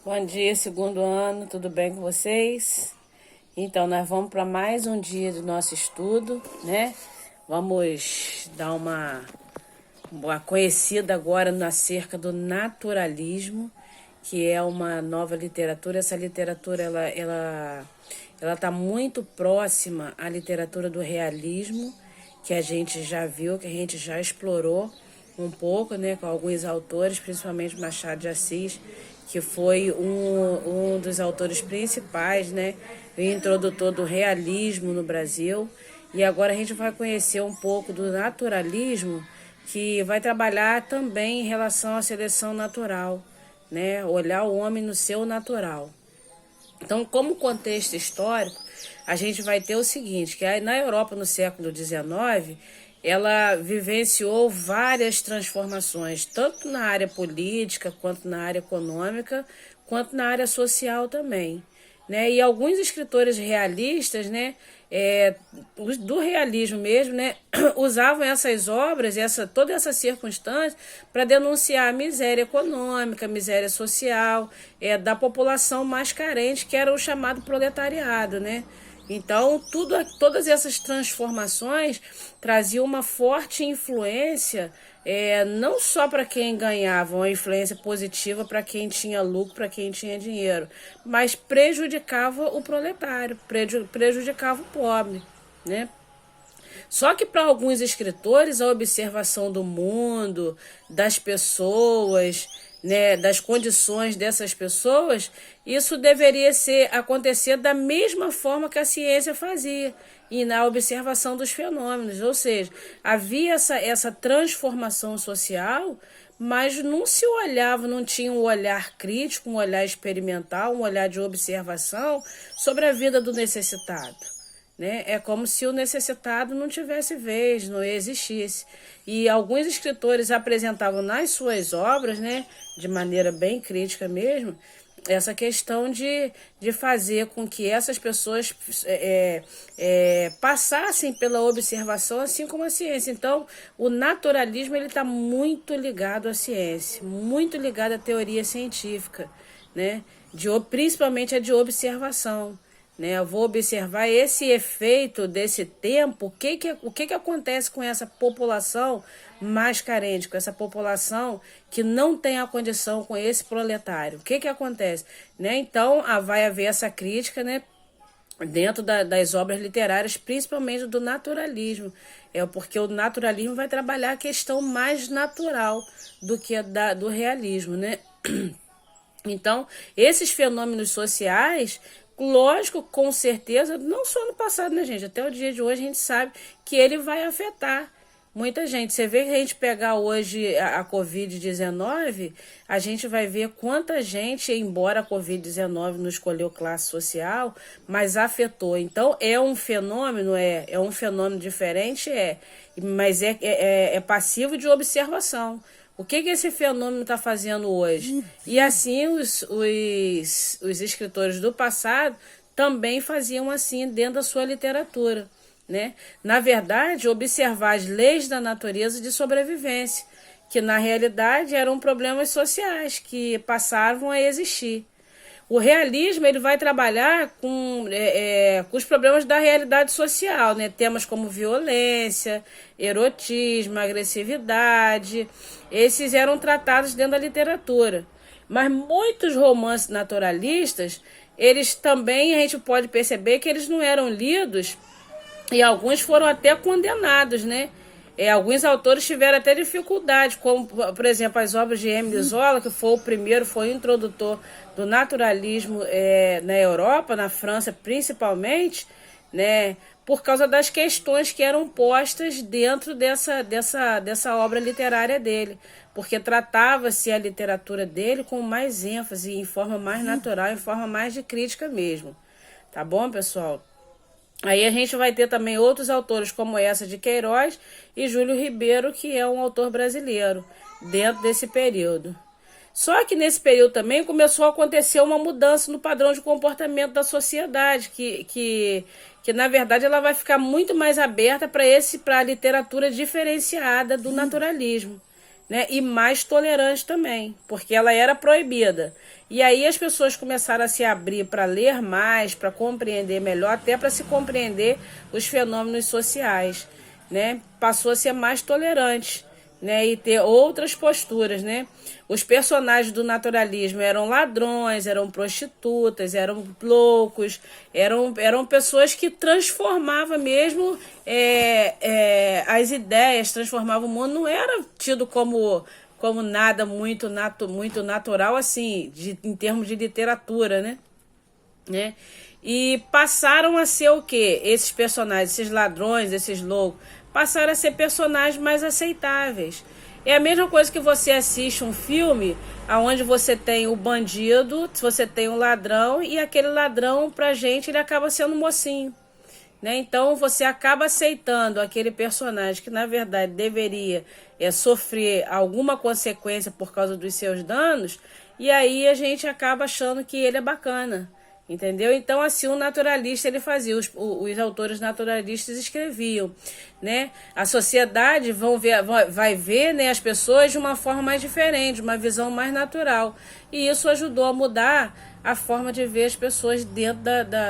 Bom dia, segundo ano, tudo bem com vocês? Então, nós vamos para mais um dia do nosso estudo, né? Vamos dar uma conhecida agora acerca do naturalismo, que é uma nova literatura. Essa literatura, ela tá muito próxima à literatura do realismo, que a gente já viu, que a gente já explorou um pouco, né, com alguns autores, principalmente Machado de Assis, que foi um dos autores principais, né, o introdutor do realismo no Brasil. E agora a gente vai conhecer um pouco do naturalismo, que vai trabalhar também em relação à seleção natural, né, olhar o homem no seu natural. Então, como contexto histórico, a gente vai ter o seguinte, que na Europa no século XIX, ela vivenciou várias transformações, tanto na área política, quanto na área econômica, quanto na área social também. Né? E alguns escritores realistas, né, do realismo mesmo, né, usavam essas obras, toda essa circunstância, para denunciar a miséria econômica, a miséria social, da população mais carente, que era o chamado proletariado, né? Então, todas essas transformações traziam uma forte influência, não só para quem ganhava, uma influência positiva para quem tinha lucro, para quem tinha dinheiro, mas prejudicava o proletário, prejudicava o pobre, né? Só que para alguns escritores, a observação do mundo, das pessoas, né, das condições dessas pessoas, isso deveria acontecer da mesma forma que a ciência fazia, e na observação dos fenômenos. Ou seja, havia essa transformação social, mas não se olhava, não tinha um olhar crítico, um olhar experimental, um olhar de observação sobre a vida do necessitado. Né? É como se o necessitado não tivesse vez, não existisse. E alguns escritores apresentavam nas suas obras, né, de maneira bem crítica mesmo, essa questão de fazer com que essas pessoas passassem pela observação, assim como a ciência. Então, o naturalismo está muito ligado à ciência, muito ligado à teoria científica, né? Principalmente a de observação. Né, eu vou observar esse efeito desse tempo, o que acontece com essa população mais carente, com essa população que não tem a condição com esse proletário. O que acontece? Né? Então, vai haver essa crítica, né, dentro das obras literárias, principalmente do naturalismo. Porque o naturalismo vai trabalhar a questão mais natural do que do realismo. Né? Então, esses fenômenos sociais, lógico, com certeza, não só no passado, né, gente? Até o dia de hoje a gente sabe que ele vai afetar muita gente. Você vê que a gente pegar hoje a Covid-19, a gente vai ver quanta gente, embora a Covid-19 não escolheu classe social, mas afetou. Então, é um fenômeno, é um fenômeno diferente, mas é passivo de observação. O que esse fenômeno está fazendo hoje? E assim os escritores do passado também faziam assim dentro da sua literatura. Né? Na verdade, observar as leis da natureza de sobrevivência, que na realidade eram problemas sociais que passavam a existir. O realismo ele vai trabalhar com os problemas da realidade social, né? Temas como violência, erotismo, agressividade, esses eram tratados dentro da literatura. Mas muitos romances naturalistas, eles também, a gente pode perceber que eles não eram lidos e alguns foram até condenados, né? Alguns autores tiveram até dificuldade, como, por exemplo, as obras de Émile Zola, que foi o introdutor do naturalismo na Europa, na França principalmente, né? Por causa das questões que eram postas dentro dessa obra literária dele. Porque tratava-se a literatura dele com mais ênfase, em forma mais natural, em forma mais de crítica mesmo. Tá bom, pessoal? Aí a gente vai ter também outros autores como essa de Queiroz e Júlio Ribeiro, que é um autor brasileiro, dentro desse período. Só que nesse período também começou a acontecer uma mudança no padrão de comportamento da sociedade, que na verdade ela vai ficar muito mais aberta para a literatura diferenciada do naturalismo. né? E mais tolerante também, porque ela era proibida. E aí as pessoas começaram a se abrir para ler mais, para compreender melhor, até para se compreender os fenômenos sociais, né? Passou a ser mais tolerante, né? E ter outras posturas, né? Os personagens do naturalismo eram ladrões, eram prostitutas, eram loucos, eram pessoas que transformavam mesmo as ideias, transformavam o mundo. Não era tido como nada muito natural, assim, em termos de literatura, né? E passaram a ser o quê? Esses personagens, esses ladrões, esses loucos, passaram a ser personagens mais aceitáveis. É a mesma coisa que você assiste um filme onde você tem o bandido, você tem o ladrão, e aquele ladrão, pra gente, ele acaba sendo um mocinho, né? Então você acaba aceitando aquele personagem que na verdade deveria sofrer alguma consequência por causa dos seus danos, e aí a gente acaba achando que ele é bacana, entendeu? Então assim o naturalista ele fazia, os autores naturalistas escreviam, né? A sociedade vai ver, né, as pessoas de uma forma mais diferente, uma visão mais natural, e isso ajudou a mudar a forma de ver as pessoas dentro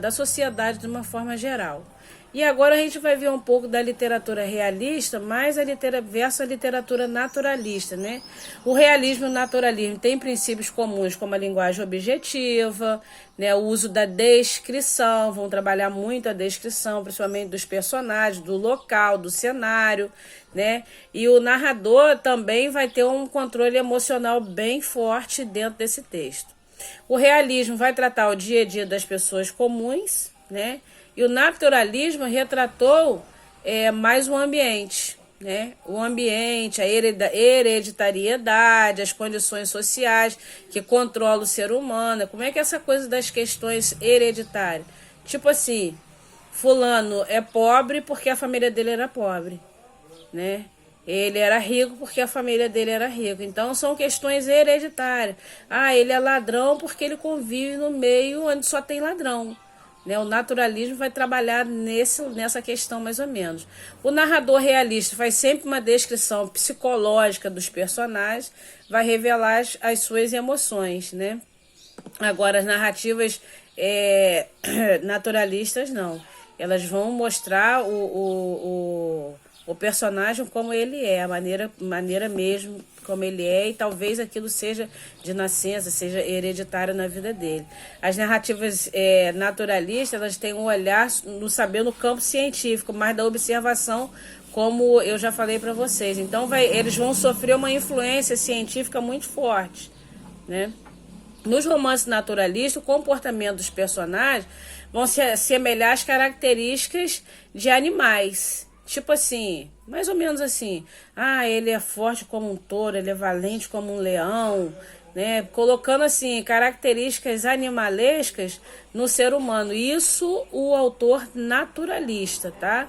da sociedade de uma forma geral. E agora a gente vai ver um pouco da literatura realista, mais versus a literatura naturalista, né? O realismo e o naturalismo têm princípios comuns, como a linguagem objetiva, né? O uso da descrição, vão trabalhar muito a descrição, principalmente dos personagens, do local, do cenário, né? E o narrador também vai ter um controle emocional bem forte dentro desse texto. O realismo vai tratar o dia a dia das pessoas comuns, né? E o naturalismo retratou mais o ambiente, né? O ambiente, a hereditariedade, as condições sociais que controlam o ser humano. Como é que é essa coisa das questões hereditárias? Tipo assim, fulano é pobre porque a família dele era pobre, né? Ele era rico porque a família dele era rica. Então são questões hereditárias. Ah, ele é ladrão porque ele convive no meio onde só tem ladrão, né? O naturalismo vai trabalhar nessa questão mais ou menos. O narrador realista faz sempre uma descrição psicológica dos personagens, vai revelar as suas emoções, né? Agora as narrativas naturalistas não. Elas vão mostrar o personagem como ele é, a maneira mesmo como ele é, e talvez aquilo seja de nascença, seja hereditário na vida dele. As narrativas naturalistas, elas têm um olhar no saber no campo científico, mais da observação, como eu já falei para vocês. Então eles vão sofrer uma influência científica muito forte, né? Nos romances naturalistas, o comportamento dos personagens vão se assemelhar às características de animais. Tipo assim, mais ou menos assim. Ah, ele é forte como um touro, ele é valente como um leão, né? Colocando assim características animalescas no ser humano. Isso o autor naturalista, tá?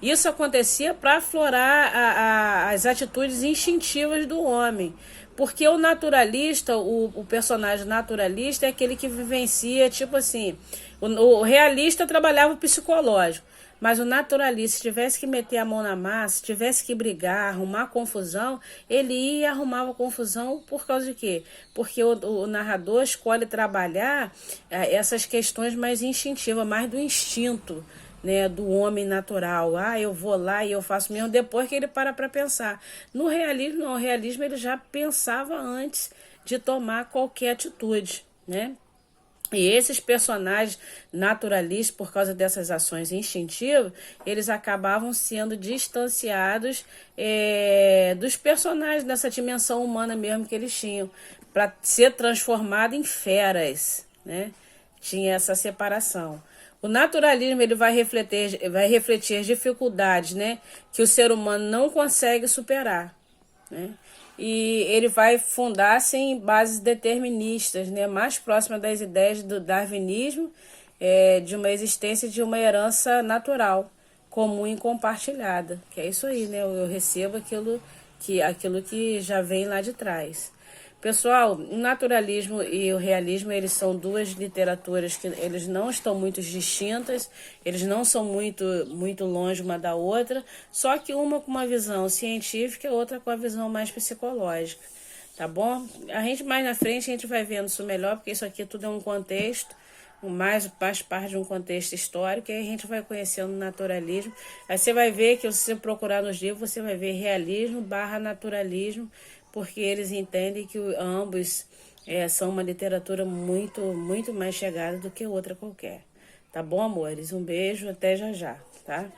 Isso acontecia para aflorar as atitudes instintivas do homem. Porque o naturalista, o personagem naturalista é aquele que vivencia, tipo assim, o realista trabalhava o psicológico. Mas o naturalista, se tivesse que meter a mão na massa, se tivesse que brigar, arrumar confusão, ele ia e arrumava confusão por causa de quê? Porque o narrador escolhe trabalhar essas questões mais instintivas, mais do instinto, né, do homem natural. Ah, eu vou lá e eu faço mesmo, depois que ele para pensar. No realismo, não. O realismo ele já pensava antes de tomar qualquer atitude, né? E esses personagens naturalistas, por causa dessas ações instintivas, eles acabavam sendo distanciados dos personagens, dessa dimensão humana mesmo que eles tinham, para ser transformado em feras, né? Tinha essa separação. O naturalismo ele vai refletir as dificuldades, né, que o ser humano não consegue superar, né? E ele vai fundar-se em bases deterministas, né, mais próximas das ideias do darwinismo, de uma existência de uma herança natural, comum e compartilhada. Que é isso aí, né? Eu recebo aquilo que já vem lá de trás. Pessoal, o naturalismo e o realismo, eles são duas literaturas que eles não estão muito distintas, eles não são muito longe uma da outra, só que uma com uma visão científica e outra com a visão mais psicológica, tá bom? A gente mais na frente a gente vai vendo isso melhor, porque isso aqui tudo é um contexto, mais faz parte de um contexto histórico, e aí a gente vai conhecendo o naturalismo. Aí você vai ver que se você procurar nos livros, você vai ver realismo barra naturalismo, porque eles entendem que ambos são uma literatura muito mais chegada do que outra qualquer. Tá bom, amores? Um beijo, até já já, tá?